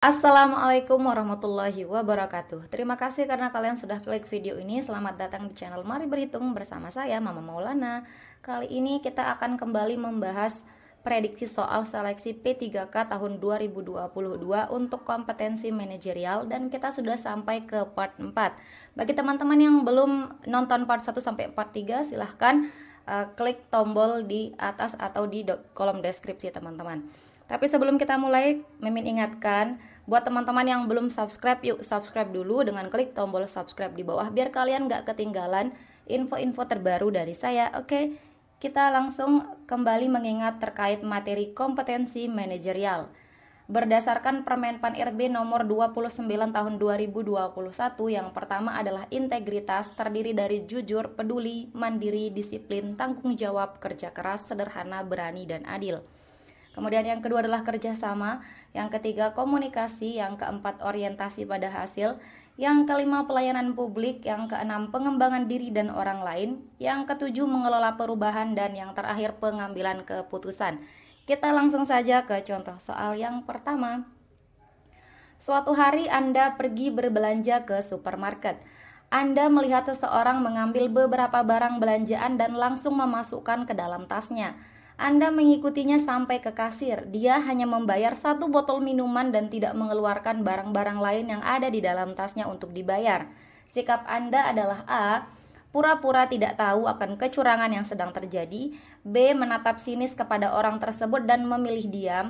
Assalamualaikum warahmatullahi wabarakatuh. Terima kasih karena kalian sudah klik video ini. Selamat datang di channel Mari Berhitung bersama saya Mama Maulana. Kali ini kita akan kembali membahas prediksi soal seleksi P3K tahun 2022 untuk kompetensi manajerial, dan kita sudah sampai ke part 4. Bagi teman-teman yang belum nonton part 1 sampai part 3, silahkan klik tombol di atas atau di kolom deskripsi teman-teman. Tapi sebelum kita mulai, Mimin ingatkan buat teman-teman yang belum subscribe, yuk subscribe dulu dengan klik tombol subscribe di bawah biar kalian gak ketinggalan info-info terbaru dari saya. Oke, kita langsung kembali mengingat terkait materi kompetensi manajerial. Berdasarkan Permenpan RB nomor 29 tahun 2021, yang pertama adalah integritas, terdiri dari jujur, peduli, mandiri, disiplin, tanggung jawab, kerja keras, sederhana, berani, dan adil. Kemudian yang kedua adalah kerjasama, yang ketiga komunikasi, yang keempat orientasi pada hasil, yang kelima pelayanan publik, yang keenam pengembangan diri dan orang lain, yang ketujuh mengelola perubahan, dan yang terakhir pengambilan keputusan. Kita langsung saja ke contoh soal yang pertama. Suatu hari Anda pergi berbelanja ke supermarket. Anda melihat seseorang mengambil beberapa barang belanjaan dan langsung memasukkan ke dalam tasnya. Anda mengikutinya sampai ke kasir. Dia hanya membayar satu botol minuman dan tidak mengeluarkan barang-barang lain yang ada di dalam tasnya untuk dibayar. Sikap Anda adalah A. Pura-pura tidak tahu akan kecurangan yang sedang terjadi. B. Menatap sinis kepada orang tersebut dan memilih diam.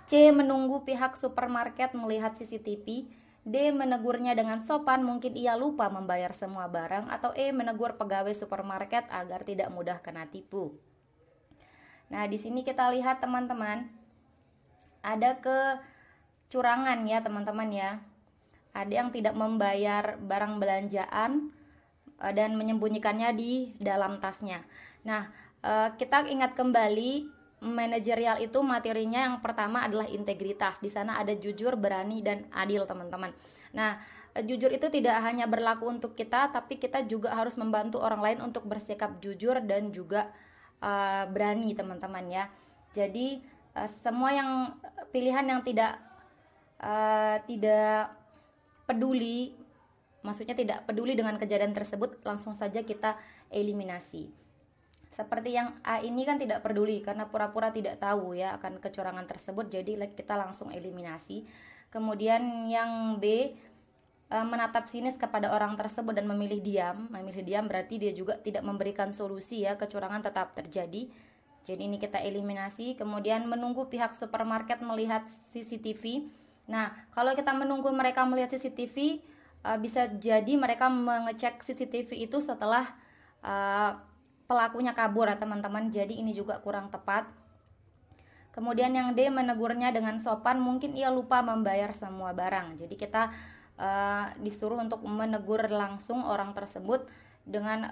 C. Menunggu pihak supermarket melihat CCTV. D. Menegurnya dengan sopan, mungkin ia lupa membayar semua barang. Atau E. Menegur pegawai supermarket agar tidak mudah kena tipu. Nah, di sini kita lihat teman-teman, ada kecurangan ya teman-teman ya. Ada yang tidak membayar barang belanjaan dan menyembunyikannya di dalam tasnya. Nah, kita ingat kembali manajerial itu materinya yang pertama adalah integritas. Di sana ada jujur, berani, dan adil teman-teman. Nah, jujur itu tidak hanya berlaku untuk kita, tapi kita juga harus membantu orang lain untuk bersikap jujur dan juga berani teman-teman ya. Jadi semua yang pilihan yang tidak peduli, maksudnya tidak peduli dengan kejadian tersebut, langsung saja kita eliminasi. Seperti yang A ini kan tidak peduli karena pura-pura tidak tahu ya akan kecurangan tersebut, jadi kita langsung eliminasi. Kemudian yang B, menatap sinis kepada orang tersebut dan memilih diam. Memilih diam berarti dia juga tidak memberikan solusi ya, kecurangan tetap terjadi. Jadi ini kita eliminasi. Kemudian menunggu pihak supermarket melihat CCTV. Nah, kalau kita menunggu mereka melihat CCTV, bisa jadi mereka mengecek CCTV itu setelah pelakunya kabur ya teman-teman. Jadi ini juga kurang tepat. Kemudian yang D, menegurnya dengan sopan, mungkin ia lupa membayar semua barang. Jadi kita disuruh untuk menegur langsung orang tersebut dengan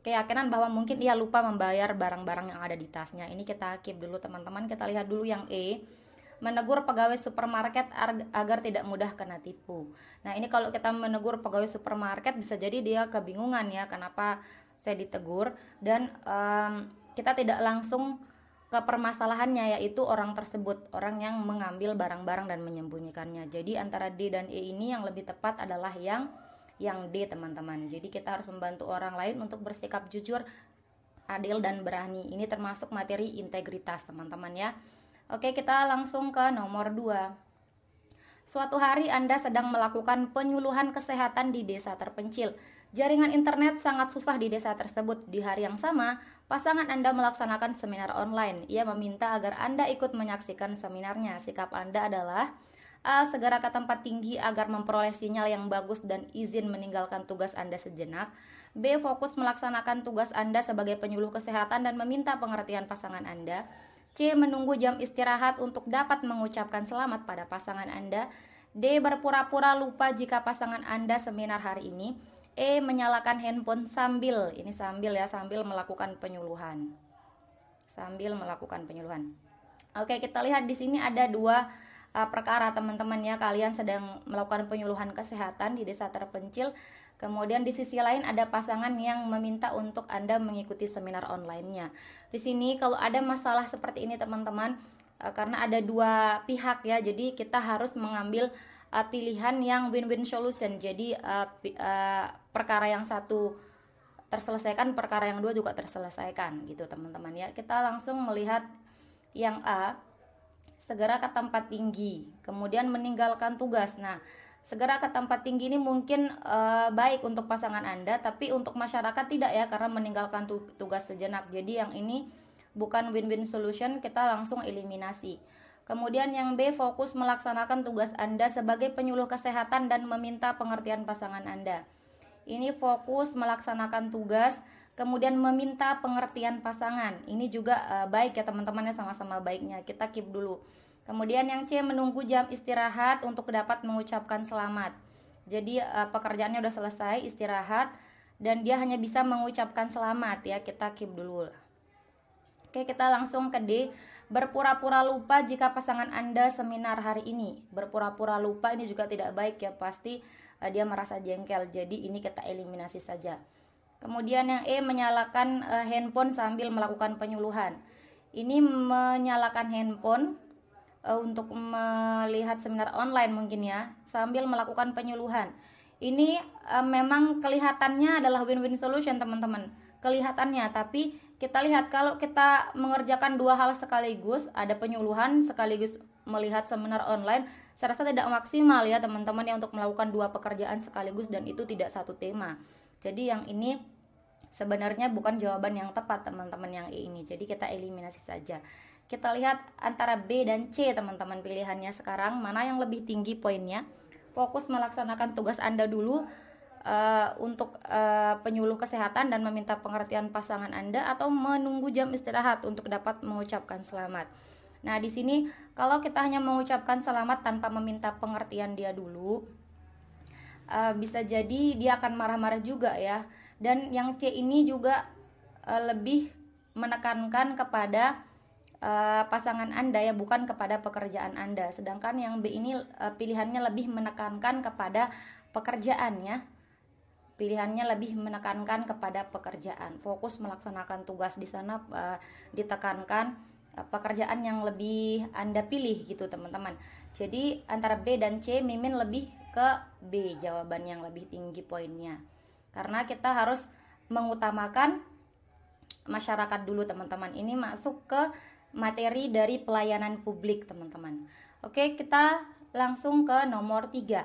keyakinan bahwa mungkin ia lupa membayar barang-barang yang ada di tasnya. Ini kita keep dulu teman-teman. Kita lihat dulu yang E, menegur pegawai supermarket agar tidak mudah kena tipu. Nah, ini kalau kita menegur pegawai supermarket bisa jadi dia kebingungan ya, kenapa saya ditegur, dan kita tidak langsung ke permasalahannya, yaitu orang tersebut, orang yang mengambil barang-barang dan menyembunyikannya. Jadi antara D dan E ini yang lebih tepat adalah yang D teman-teman. Jadi kita harus membantu orang lain untuk bersikap jujur, adil, dan berani. Ini termasuk materi integritas teman-teman ya. Oke, kita langsung ke nomor 2. Suatu hari Anda sedang melakukan penyuluhan kesehatan di desa terpencil. Jaringan internet sangat susah di desa tersebut. Di hari yang sama, pasangan Anda melaksanakan seminar online. Ia meminta agar Anda ikut menyaksikan seminarnya. Sikap Anda adalah A. Segera ke tempat tinggi agar memperoleh sinyal yang bagus dan izin meninggalkan tugas Anda sejenak. B. Fokus melaksanakan tugas Anda sebagai penyuluh kesehatan dan meminta pengertian pasangan Anda. C. Menunggu jam istirahat untuk dapat mengucapkan selamat pada pasangan Anda. D. Berpura-pura lupa jika pasangan Anda seminar hari ini. E. Menyalakan handphone sambil melakukan penyuluhan. Oke, kita lihat di sini ada dua perkara teman-teman ya. Kalian sedang melakukan penyuluhan kesehatan di desa terpencil. Kemudian di sisi lain ada pasangan yang meminta untuk Anda mengikuti seminar online-nya. Di sini kalau ada masalah seperti ini teman-teman, karena ada dua pihak ya, jadi kita harus mengambil pilihan yang win-win solution. Jadi perkara yang satu terselesaikan, perkara yang dua juga terselesaikan gitu teman-teman ya. Kita langsung melihat yang A, segera ke tempat tinggi, kemudian meninggalkan tugas. Nah, segera ke tempat tinggi ini mungkin baik untuk pasangan Anda, tapi untuk masyarakat tidak ya, karena meninggalkan tugas sejenak. Jadi yang ini bukan win-win solution, kita langsung eliminasi. Kemudian yang B, fokus melaksanakan tugas Anda sebagai penyuluh kesehatan dan meminta pengertian pasangan Anda. Ini fokus melaksanakan tugas, kemudian meminta pengertian pasangan. Ini juga baik ya teman-teman, sama-sama baiknya. Kita keep dulu. Kemudian yang C, menunggu jam istirahat untuk dapat mengucapkan selamat. Jadi pekerjaannya udah selesai, istirahat, dan dia hanya bisa mengucapkan selamat ya. Kita keep dulu. Oke, kita langsung ke D. Berpura-pura lupa jika pasangan Anda seminar hari ini. Berpura-pura lupa ini juga tidak baik ya, pasti dia merasa jengkel. Jadi ini kita eliminasi saja. Kemudian yang E, menyalakan handphone sambil melakukan penyuluhan. Ini menyalakan handphone untuk melihat seminar online mungkin ya, sambil melakukan penyuluhan. Ini memang kelihatannya adalah win-win solution teman-teman, kelihatannya, tapi kita lihat kalau kita mengerjakan dua hal sekaligus, ada penyuluhan sekaligus melihat seminar online, saya rasa tidak maksimal ya teman-teman ya untuk melakukan dua pekerjaan sekaligus, dan itu tidak satu tema. Jadi yang ini sebenarnya bukan jawaban yang tepat teman-teman, yang ini. Jadi kita eliminasi saja. Kita lihat antara B dan C teman-teman pilihannya sekarang, mana yang lebih tinggi poinnya. Fokus melaksanakan tugas Anda dulu untuk penyuluh kesehatan dan meminta pengertian pasangan Anda, atau menunggu jam istirahat untuk dapat mengucapkan selamat. Nah, di sini kalau kita hanya mengucapkan selamat tanpa meminta pengertian dia dulu, bisa jadi dia akan marah-marah juga ya. Dan yang C ini juga lebih menekankan kepada pasangan Anda ya, bukan kepada pekerjaan Anda. Sedangkan yang B ini pilihannya lebih menekankan kepada pekerjaan ya. Pilihannya lebih menekankan kepada pekerjaan. Fokus melaksanakan tugas, di sana ditekankan pekerjaan yang lebih Anda pilih gitu teman-teman. Jadi antara B dan C, Mimin lebih ke B, jawaban yang lebih tinggi poinnya. Karena kita harus mengutamakan masyarakat dulu teman-teman. Ini masuk ke materi dari pelayanan publik teman-teman. Oke, kita langsung ke nomor 3.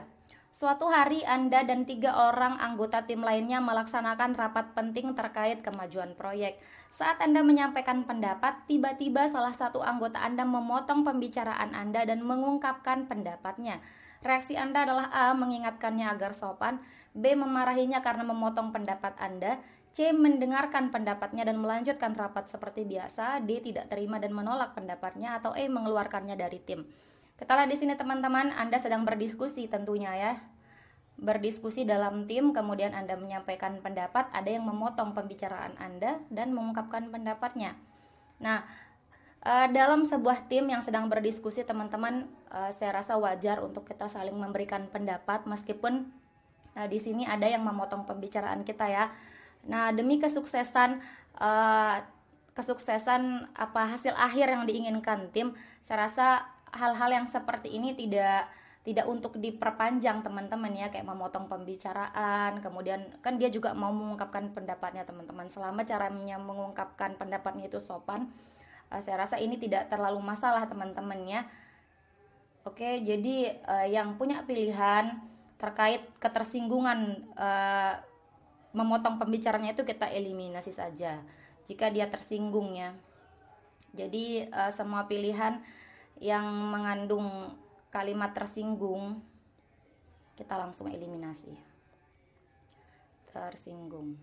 Suatu hari Anda dan 3 orang anggota tim lainnya melaksanakan rapat penting terkait kemajuan proyek. Saat Anda menyampaikan pendapat, tiba-tiba salah satu anggota Anda memotong pembicaraan Anda dan mengungkapkan pendapatnya. Reaksi Anda adalah A, mengingatkannya agar sopan, B, memarahinya karena memotong pendapat Anda, C, mendengarkan pendapatnya dan melanjutkan rapat seperti biasa, D, tidak terima dan menolak pendapatnya, atau E, mengeluarkannya dari tim. Kita lihat di sini teman-teman, Anda sedang berdiskusi tentunya ya. Berdiskusi dalam tim, kemudian Anda menyampaikan pendapat, ada yang memotong pembicaraan Anda dan mengungkapkan pendapatnya. Nah, dalam sebuah tim yang sedang berdiskusi teman-teman, saya rasa wajar untuk kita saling memberikan pendapat meskipun di sini ada yang memotong pembicaraan kita ya. Nah, demi kesuksesan hasil akhir yang diinginkan tim, saya rasa hal-hal yang seperti ini tidak untuk diperpanjang teman-teman ya, kayak memotong pembicaraan, kemudian kan dia juga mau mengungkapkan pendapatnya teman-teman, selama caranya mengungkapkan pendapatnya itu sopan, saya rasa ini tidak terlalu masalah teman-teman ya. Oke, jadi yang punya pilihan terkait ketersinggungan memotong pembicaranya itu kita eliminasi saja jika dia tersinggung ya. Jadi semua pilihan yang mengandung kalimat tersinggung kita langsung eliminasi. Tersinggung.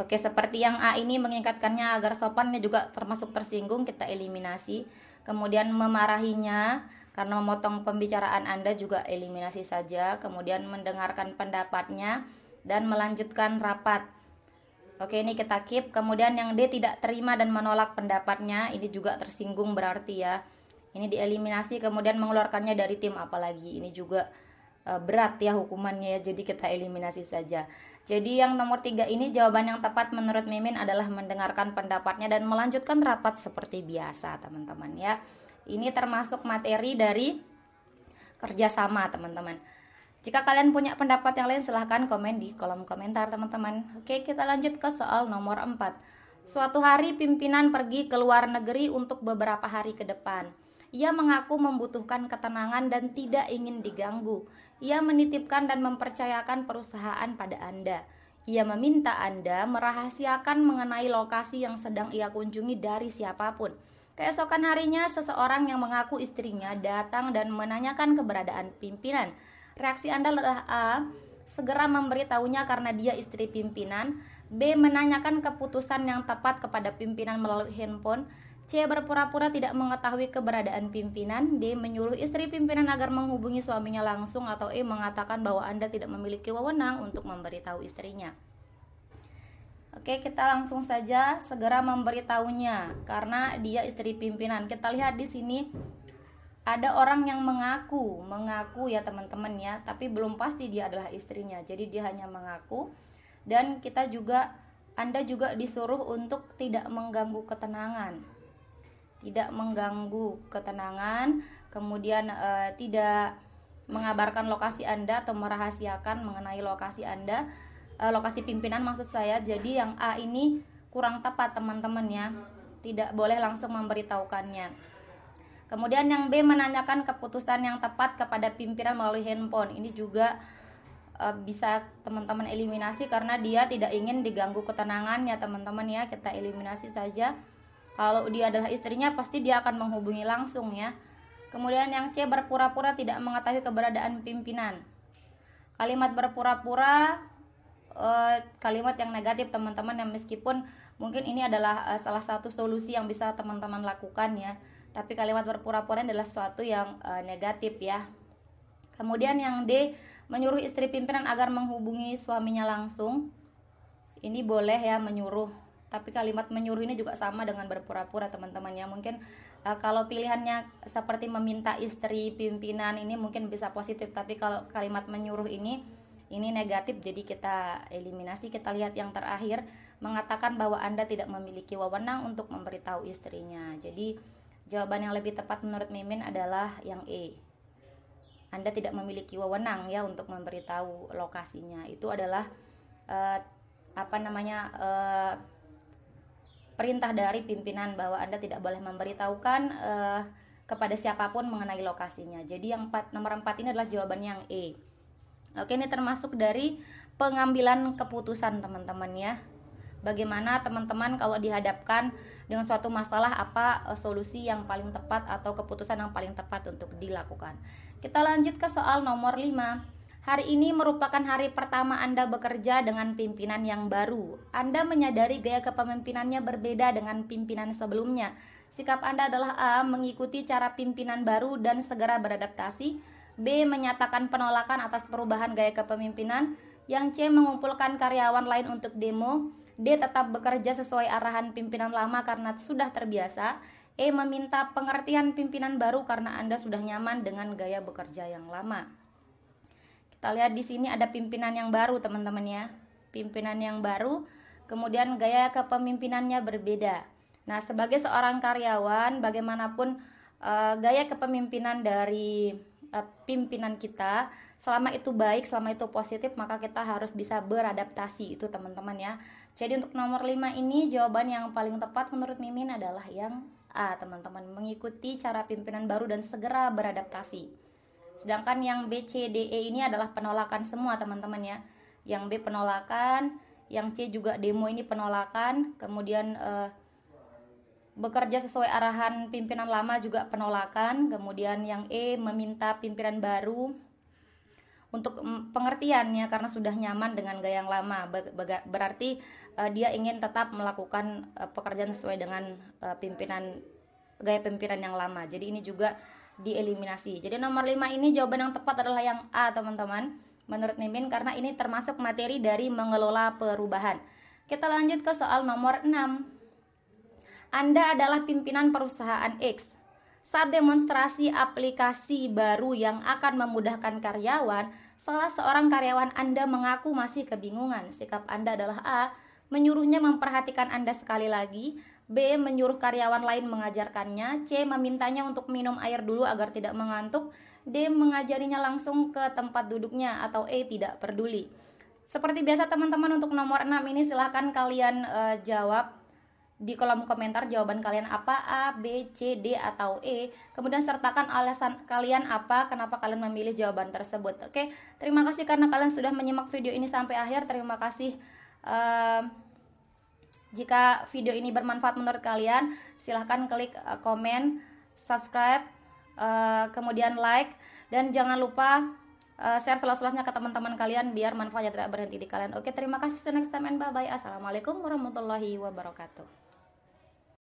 Oke, seperti yang A ini mengingatkannya agar sopannya juga termasuk tersinggung, kita eliminasi. Kemudian memarahinya karena memotong pembicaraan Anda juga eliminasi saja. Kemudian mendengarkan pendapatnya dan melanjutkan rapat. Oke, ini kita keep. Kemudian yang D, tidak terima dan menolak pendapatnya, ini juga tersinggung berarti ya. Ini dieliminasi, kemudian mengeluarkannya dari tim, apalagi ini juga berat ya hukumannya ya, jadi kita eliminasi saja. Jadi yang nomor 3 ini jawaban yang tepat menurut Mimin adalah mendengarkan pendapatnya dan melanjutkan rapat seperti biasa, teman-teman ya. Ini termasuk materi dari kerjasama, teman-teman. Jika kalian punya pendapat yang lain silahkan komen di kolom komentar, teman-teman. Oke, kita lanjut ke soal nomor 4. Suatu hari pimpinan pergi ke luar negeri untuk beberapa hari ke depan. Ia mengaku membutuhkan ketenangan dan tidak ingin diganggu. Ia menitipkan dan mempercayakan perusahaan pada Anda. Ia meminta Anda merahasiakan mengenai lokasi yang sedang ia kunjungi dari siapapun. Keesokan harinya, seseorang yang mengaku istrinya datang dan menanyakan keberadaan pimpinan. Reaksi Anda adalah A. Segera memberitahunya karena dia istri pimpinan. B. Menanyakan keputusan yang tepat kepada pimpinan melalui handphone. C. Berpura-pura tidak mengetahui keberadaan pimpinan. D. Menyuruh istri pimpinan agar menghubungi suaminya langsung. Atau E. Mengatakan bahwa Anda tidak memiliki wewenang untuk memberitahu istrinya. Oke, kita langsung saja segera memberitahunya karena dia istri pimpinan. Kita lihat di sini ada orang yang mengaku ya teman-teman ya, tapi belum pasti dia adalah istrinya. Jadi dia hanya mengaku, dan Anda juga disuruh untuk tidak mengganggu ketenangan. Tidak mengganggu ketenangan, kemudian tidak mengabarkan lokasi Anda atau merahasiakan mengenai lokasi Anda, lokasi pimpinan maksud saya. Jadi yang A ini kurang tepat, teman-teman ya. Tidak boleh langsung memberitahukannya. Kemudian yang B, menanyakan keputusan yang tepat kepada pimpinan melalui handphone. Ini juga bisa teman-teman eliminasi karena dia tidak ingin diganggu ketenangannya, teman-teman ya. Kita eliminasi saja. Kalau dia adalah istrinya pasti dia akan menghubungi langsung ya. Kemudian yang C, berpura-pura tidak mengetahui keberadaan pimpinan. Kalimat berpura-pura kalimat yang negatif, teman-teman, yang meskipun mungkin ini adalah salah satu solusi yang bisa teman-teman lakukan ya. Tapi kalimat berpura-pura adalah sesuatu yang negatif ya. Kemudian yang D, menyuruh istri pimpinan agar menghubungi suaminya langsung. Ini boleh ya menyuruh. Tapi kalimat menyuruh ini juga sama dengan berpura-pura, teman-teman ya. Mungkin kalau pilihannya seperti meminta istri pimpinan ini mungkin bisa positif, tapi kalau kalimat menyuruh ini negatif, jadi kita eliminasi. Kita lihat yang terakhir, mengatakan bahwa Anda tidak memiliki wewenang untuk memberitahu istrinya. Jadi jawaban yang lebih tepat menurut Mimin adalah yang E. Anda tidak memiliki wewenang ya untuk memberitahu lokasinya. Itu adalah perintah dari pimpinan bahwa Anda tidak boleh memberitahukan kepada siapapun mengenai lokasinya. Jadi yang nomor 4 ini adalah jawabannya yang E. Oke, ini termasuk dari pengambilan keputusan, teman-teman ya. Bagaimana teman-teman kalau dihadapkan dengan suatu masalah, apa solusi yang paling tepat atau keputusan yang paling tepat untuk dilakukan. Kita lanjut ke soal nomor 5. Hari ini merupakan hari pertama Anda bekerja dengan pimpinan yang baru. Anda menyadari gaya kepemimpinannya berbeda dengan pimpinan sebelumnya. Sikap Anda adalah A. Mengikuti cara pimpinan baru dan segera beradaptasi. B. Menyatakan penolakan atas perubahan gaya kepemimpinan. Yang C. Mengumpulkan karyawan lain untuk demo. D. Tetap bekerja sesuai arahan pimpinan lama karena sudah terbiasa. E. Meminta pengertian pimpinan baru karena Anda sudah nyaman dengan gaya bekerja yang lama. Kita lihat di sini ada pimpinan yang baru, teman-teman ya. Pimpinan yang baru, kemudian gaya kepemimpinannya berbeda. Nah, sebagai seorang karyawan, bagaimanapun gaya kepemimpinan dari pimpinan kita, selama itu baik, selama itu positif, maka kita harus bisa beradaptasi, itu teman-teman ya. Jadi untuk nomor 5 ini jawaban yang paling tepat menurut Mimin adalah yang A, teman-teman. Mengikuti cara pimpinan baru dan segera beradaptasi. Sedangkan yang B, C, D, E ini adalah penolakan semua, teman-teman ya. Yang B penolakan, yang C juga demo ini penolakan, kemudian bekerja sesuai arahan pimpinan lama juga penolakan. Kemudian yang E meminta pimpinan baru untuk pengertiannya karena sudah nyaman dengan gaya yang lama. Berarti dia ingin tetap melakukan pekerjaan sesuai dengan gaya pimpinan yang lama. Jadi ini juga dieliminasi. Jadi nomor 5 ini jawaban yang tepat adalah yang A, teman-teman, menurut Mimin, karena ini termasuk materi dari mengelola perubahan. Kita lanjut ke soal nomor 6. Anda adalah pimpinan perusahaan X. Saat demonstrasi aplikasi baru yang akan memudahkan karyawan, Salah seorang karyawan Anda mengaku masih kebingungan. Sikap Anda adalah A. Menyuruhnya memperhatikan Anda sekali lagi. B. Menyuruh karyawan lain mengajarkannya. C. Memintanya untuk minum air dulu agar tidak mengantuk. D. Mengajarinya langsung ke tempat duduknya. Atau E. Tidak peduli. Seperti biasa teman-teman, untuk nomor 6 ini silahkan kalian jawab di kolom komentar jawaban kalian apa, A, B, C, D, atau E. Kemudian sertakan alasan kalian apa, kenapa kalian memilih jawaban tersebut. Oke, terima kasih karena kalian sudah menyimak video ini sampai akhir. Terima kasih. Jika video ini bermanfaat menurut kalian, silahkan klik komen, subscribe, kemudian like, dan jangan lupa share seluas-luasnya ke teman-teman kalian biar manfaatnya tidak berhenti di kalian. Oke, terima kasih. See you next time and bye-bye. Assalamualaikum warahmatullahi wabarakatuh.